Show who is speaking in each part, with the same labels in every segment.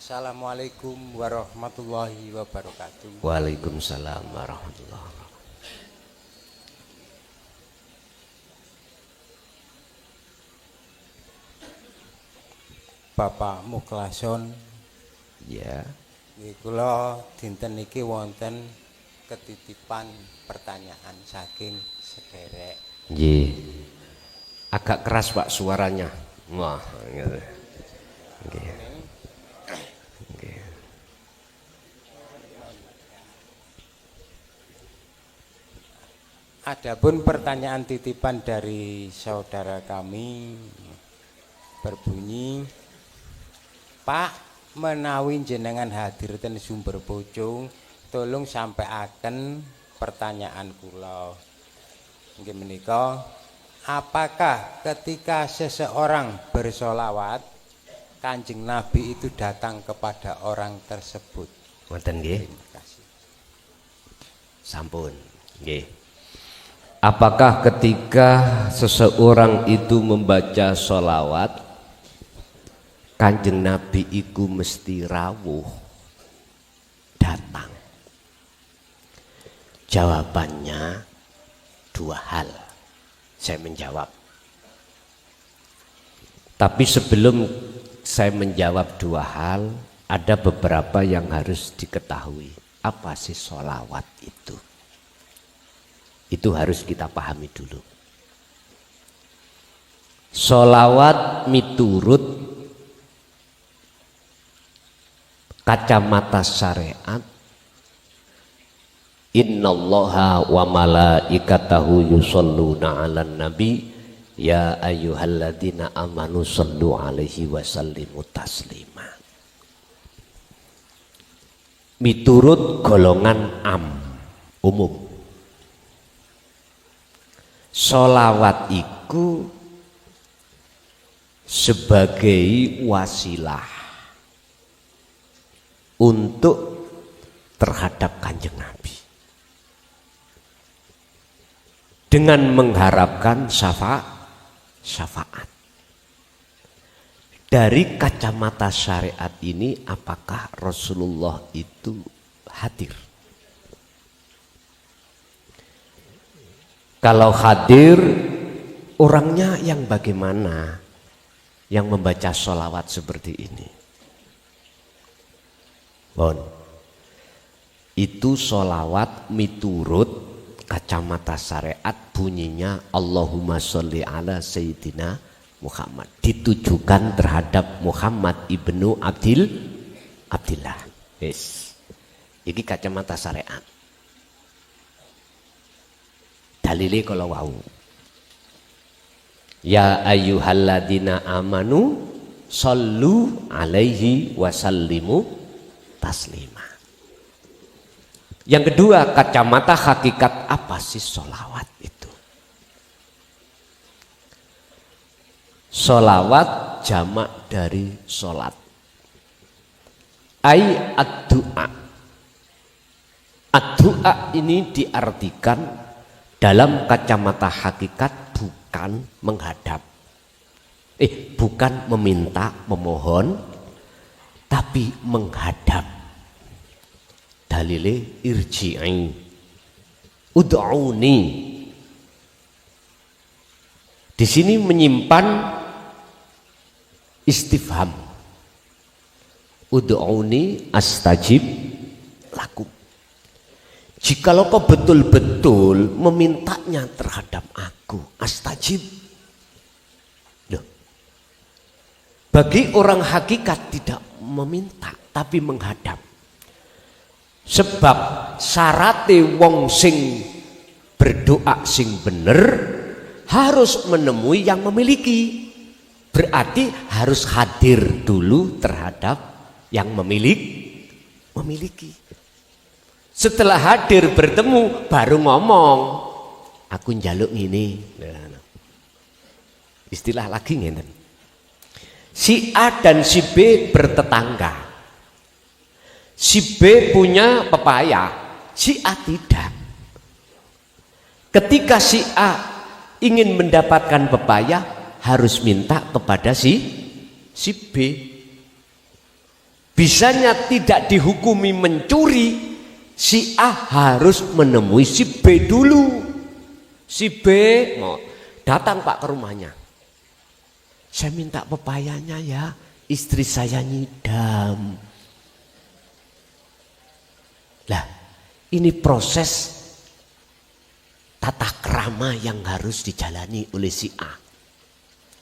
Speaker 1: Assalamualaikum warahmatullahi wabarakatuh.
Speaker 2: Waalaikumsalam warahmatullahi wabarakatuh.
Speaker 1: Bapak Mukhlason,
Speaker 2: Ya,
Speaker 1: nggih kula dinten niki wonten ketitipan pertanyaan saking sederek.
Speaker 2: nggih. Agak keras Pak suaranya. Wah, gitu. Nggih. Nggih.
Speaker 1: Adapun pertanyaan titipan dari saudara kami berbunyi, Pak, menawi jenengan hadir ten Sumber Pucung, tolong sampaikan pertanyaan kula. Nggih menika, apakah ketika seseorang bersolawat, Kanjeng Nabi itu datang kepada orang tersebut?
Speaker 2: Ngoten nggih.
Speaker 1: Terima kasih.
Speaker 2: Sampun. Nggih. Apakah ketika seseorang itu membaca sholawat, Kanjeng Nabi iku mesti rawuh datang? Jawabannya dua hal. Saya menjawab. Tapi sebelum saya menjawab dua hal, ada beberapa yang harus diketahui. Apa sih sholawat itu? Itu harus kita pahami dulu. Sholawat miturut kacamata syariat, innallaha wa malaikatahu yusholluna 'alan nabi ya ayyuhalladzina amanu shollu 'alaihi wa sallimu taslima. Miturut golongan umum. Sholawat iku sebagai wasilah untuk terhadap Kanjeng Nabi dengan mengharapkan syafaat. Dari kacamata syariat ini, apakah Rasulullah itu hadir? Kalau hadir, orangnya yang bagaimana yang membaca sholawat seperti ini? Bon, itu sholawat miturut kacamata syariat bunyinya Allahumma sholli ala Sayyidina Muhammad, ditujukan terhadap Muhammad ibnu Abdillah. Yes. Ini kacamata syariat. Dalile kalau wau. Ya ayyuhalladzina amanu shollu alaihi wasallimu taslima. Yang kedua, kacamata hakikat, apa sih sholawat itu? Sholawat jamak dari sholat. Ai ad-du'a. Ad-du'a ini diartikan dalam kacamata hakikat bukan menghadap, bukan meminta, memohon, tapi menghadap. Dalile irji'i ud'uni. Di sini menyimpan istifham. Ud'uni astajib lakum. Jikalau kau betul-betul memintanya terhadap aku, astajib. Loh. Bagi orang hakikat tidak meminta tapi menghadap. Sebab syarate wong sing berdoa sing bener harus menemui yang memiliki. Berarti harus hadir dulu terhadap yang memiliki. Setelah hadir bertemu baru ngomong, aku njaluk ngene. Istilah lagi ngene. Si A dan si B bertetangga. Si B punya pepaya, si A tidak. Ketika si A ingin mendapatkan pepaya, harus minta kepada si B. bisanya tidak dihukumi mencuri, si A harus menemui si B dulu. Si B mau datang Pak ke rumahnya, saya minta pepayanya ya, istri saya nyidam. Lah, ini proses tata krama yang harus dijalani oleh si A.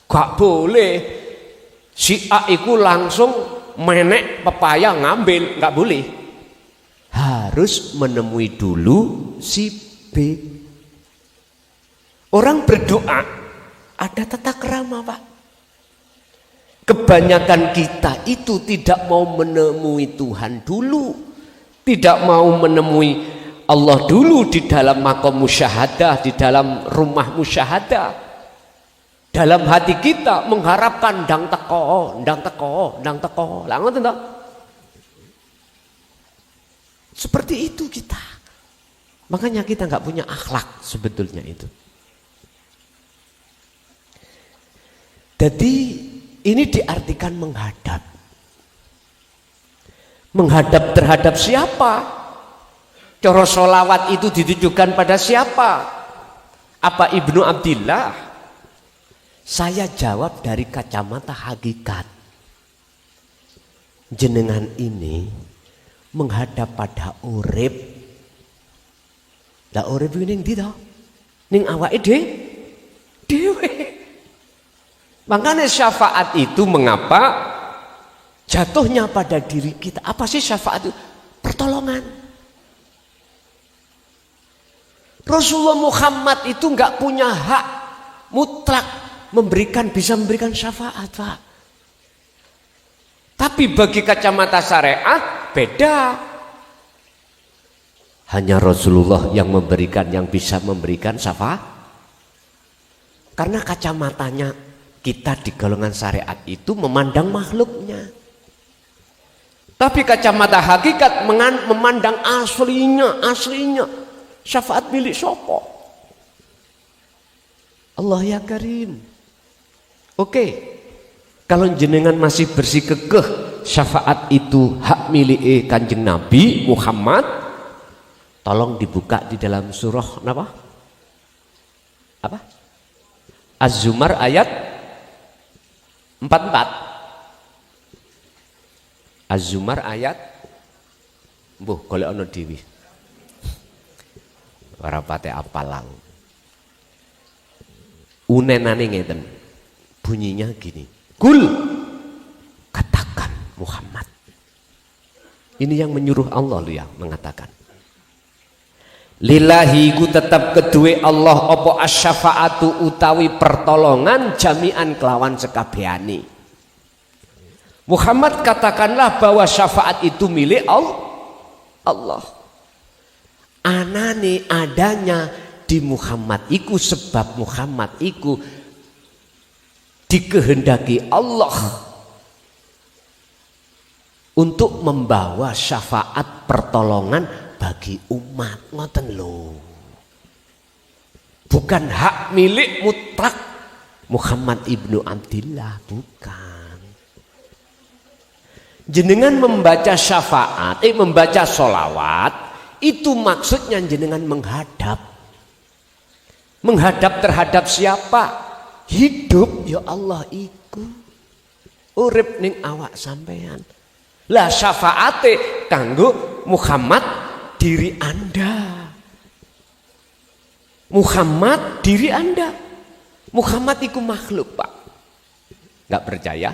Speaker 2: Gak boleh si A itu langsung menek pepaya ngambil, gak boleh. Harus menemui dulu si B. Orang berdoa ada tata krama, Pak. Kebanyakan kita itu tidak mau menemui Tuhan dulu, tidak mau menemui Allah dulu di dalam makom musyahadah, di dalam rumah musyahadah. Dalam hati kita mengharapkan ndang teko. Lah ngoten to? Seperti itu kita. Makanya kita nggak punya akhlak sebetulnya itu. Jadi ini diartikan menghadap. Menghadap terhadap siapa? Coro sholawat itu ditujukan pada siapa? Apa Ibnu Abdillah? Saya jawab dari kacamata hakikat. Jenengan ini menghadap pada urip. Lah urip ini ndi to? Ning awake dhewe. Makanya syafaat itu mengapa jatuhnya pada diri kita. Apa sih syafaat itu? Pertolongan. Rasulullah Muhammad itu nggak punya hak mutlak bisa memberikan syafaat, Pak. Tapi bagi kacamata syariat beda. Hanya Rasulullah yang bisa memberikan syafaat. Karena kacamatanya kita di golongan syariat itu memandang makhluknya. Tapi kacamata hakikat memandang aslinya. Syafaat milik siapa? Allah ya Karim. Oke. Kalau jenengan masih bersikukuh syafaat itu hak milik Kanjeng Nabi Muhammad, tolong dibuka di dalam surah apa? Az-Zumar ayat 44. Az-Zumar ayat golek ana dhewe. Ora pate apalang. Unenane ngeten. Bunyinya gini. Kul, katakan Muhammad. Ini yang menyuruh Allah loh ya, mengatakan. Lillahi ku tetap kedue Allah apa asyafaatu utawi pertolongan jami'an kelawan sekabehane. Muhammad katakanlah bahwa syafaat itu milik Allah. Anane adanya di Muhammad iku sebab Muhammad iku dikehendaki Allah untuk membawa syafaat pertolongan bagi umat. Ngoten lho. Bukan hak milik mutlak Muhammad ibnu Abdillah, bukan. Jenengan membaca syafaat, membaca sholawat, itu maksudnya jenengan menghadap terhadap siapa? Hidup ya Allah iku urip ning awak sampean. Lah syafaate kanggo Muhammad diri Anda. Muhammad diri Anda. Muhammad iku makhluk, Pak. Enggak percaya?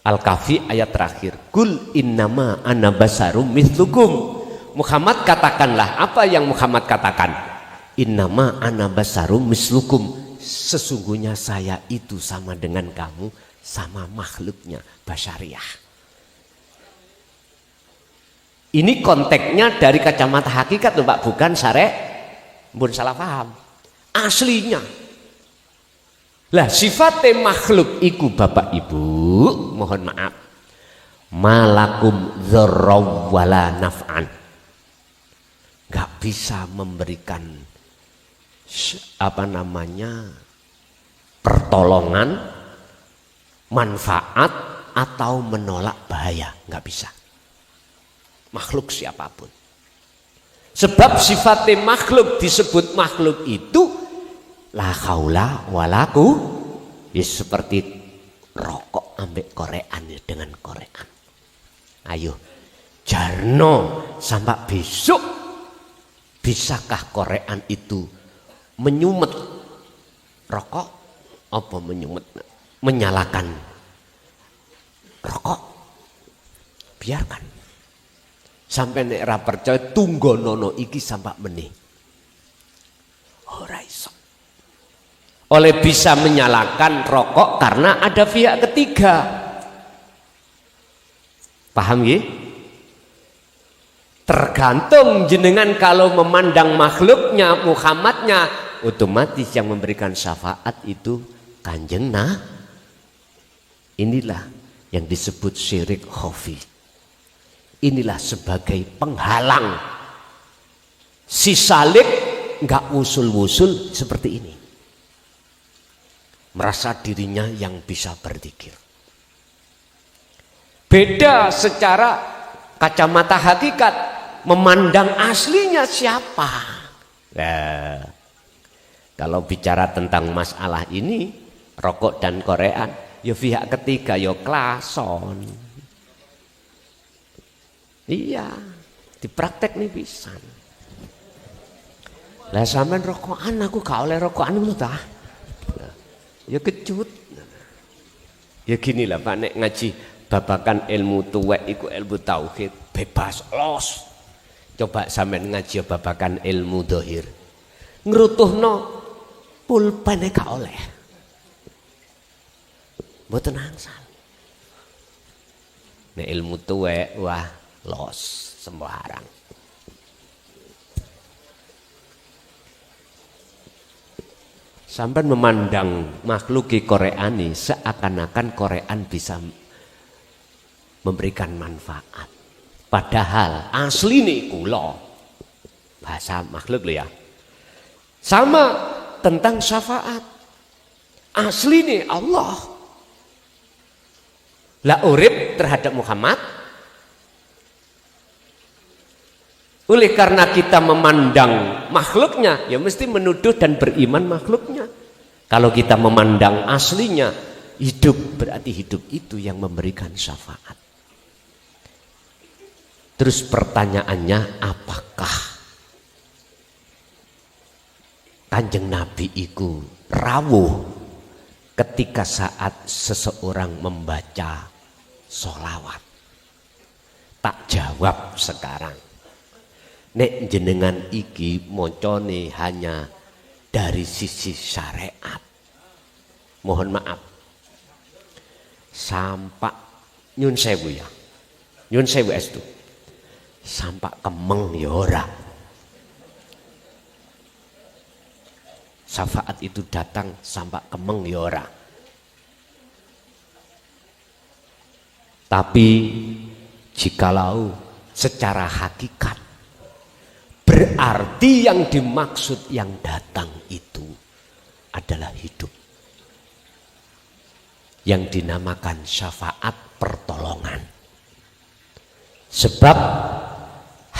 Speaker 2: Al-Kahfi ayat terakhir. Kul innama ana basarum mithlukum. Muhammad katakanlah, apa yang Muhammad katakan? Innama ana basarum mislukum. Sesungguhnya saya itu sama dengan kamu, sama makhluknya, basyariah. Ini konteksnya dari kacamata hakikat loh Pak, bukan bun salah paham. Aslinya. Lah sifatnya makhluk iku Bapak Ibu, mohon maaf. Malakum dzarraw wala naf'an. Gak bisa memberikan pertolongan, manfaat atau menolak bahaya, nggak bisa. Makhluk siapapun. Sebab sifatnya makhluk disebut makhluk itu la haula walaku, ya seperti rokok ambek korean ya, dengan korean. Ayo jarno sampai besok, bisakah korean itu menyumet rokok apa menyumet menyalakan rokok? Biarkan sampai nek ra percaya tunggonono iki sampai meneh ora iso. Oleh bisa menyalakan rokok karena ada pihak ketiga. Paham ya? Tergantung jenengan kalau memandang makhluknya, Muhammadnya, otomatis yang memberikan syafaat itu Kanjeng Inilah yang disebut syirik khafi. Inilah sebagai penghalang si salik nggak wusul-wusul seperti ini. Merasa dirinya yang bisa berzikir. Beda secara kacamata hakikat, memandang aslinya siapa. Nah, kalau bicara tentang masalah ini, rokok dan korean, ya pihak ketiga, ya klason. Iya, dipraktek nih bisa. Lah sampean rokokan, aku gak oleh rokokan ngono ta. Ya kecut. Ya gini lah Pak, nek ngaji babakan ilmu tuwek iku ilmu tauhid, bebas los. Coba sampean ngaji babakan ilmu dohir, ngrutuhno pulpene gak oleh. Mboten angsal. Nek ilmu tuwek wah los sembarang. Sampai memandang makhluk Koreani seakan-akan Korean bisa memberikan manfaat. Padahal asli nih kula bahasa makhluk lo ya. Sama tentang syafaat. Asli nih Allah. La urib terhadap Muhammad. Oleh karena kita memandang makhluknya, ya mesti menuduh dan beriman makhluknya. Kalau kita memandang aslinya, hidup berarti hidup itu yang memberikan syafaat. Terus pertanyaannya, apakah Kanjeng Nabi itu rawuh ketika saat seseorang membaca sholawat? Tak jawab sekarang. Nek jenengan iki mocone hanya dari sisi syariat. Mohon maaf. Sampak nyun sewu ya. Nyun sewu estu. Sampak kemeng ya ora. Syafaat itu datang sampak kemeng ya ora. Tapi jikalau secara hakikat berarti yang dimaksud yang datang itu adalah hidup. Yang dinamakan syafaat pertolongan. Sebab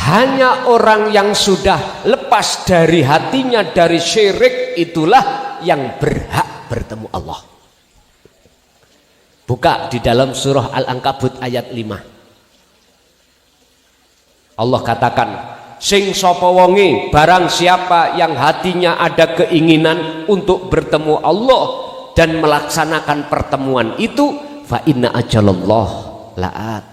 Speaker 2: hanya orang yang sudah lepas dari hatinya dari syirik itulah yang berhak bertemu Allah. Buka di dalam surah Al-Ankabut ayat 5. Allah katakan, sing sapa wonge barang siapa yang hatinya ada keinginan untuk bertemu Allah dan melaksanakan pertemuan itu, fa inna ajalallah la'at.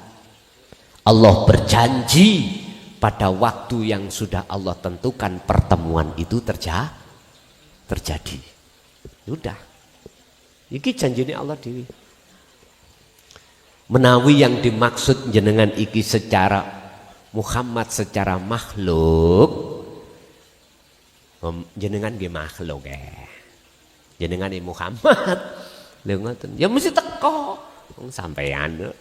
Speaker 2: Allah berjanji pada waktu yang sudah Allah tentukan pertemuan itu terjadi. Sudah. Iki janjine Allah dewi. Menawi yang dimaksud jenengan iki secara Muhammad secara makhluk, jenengan nggih makhluk jenengan ini Muhammad, lha ngoten. Ya mesti teko wong sampean.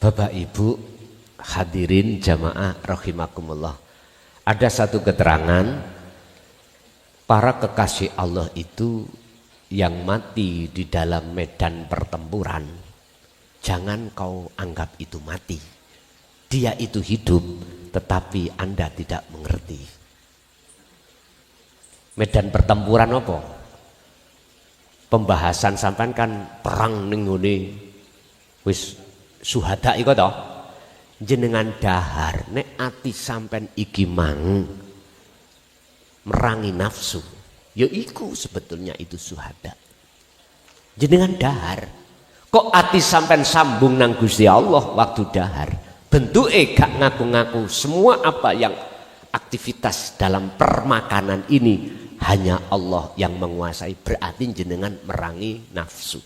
Speaker 2: Bapak Ibu hadirin jamaah rahimakumullah. Ada satu keterangan, para kekasih Allah itu yang mati di dalam medan pertempuran, jangan kau anggap itu mati. Dia itu hidup, tetapi Anda tidak mengerti. Medan pertempuran apa? Pembahasan sampean kan perang ning ngene wis suhada iku toh. Jenengan dahar nek ati sampean iki mang merangi nafsu, ya iku sebetulnya itu suhada. Jenengan dahar, kok ati sampean sambung nang Gusti Allah waktu dahar, bentuke gak ngaku-ngaku. Semua apa yang aktivitas dalam permakanan ini hanya Allah yang menguasai, berarti jenengan merangi nafsu.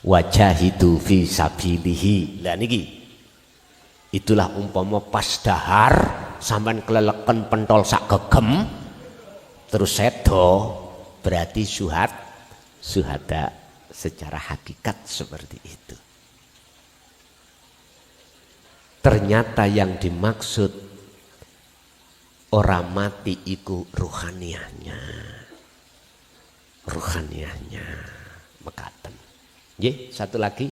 Speaker 2: Wajahidu fi sabilihi. Lah niki itulah umpama pas dahar sampean keleleken pentol sak gegem terus sedo, berarti suhada secara hakikat seperti itu. Ternyata yang dimaksud orang mati iku ruhaniyahnya mekaten. Nggih, satu lagi.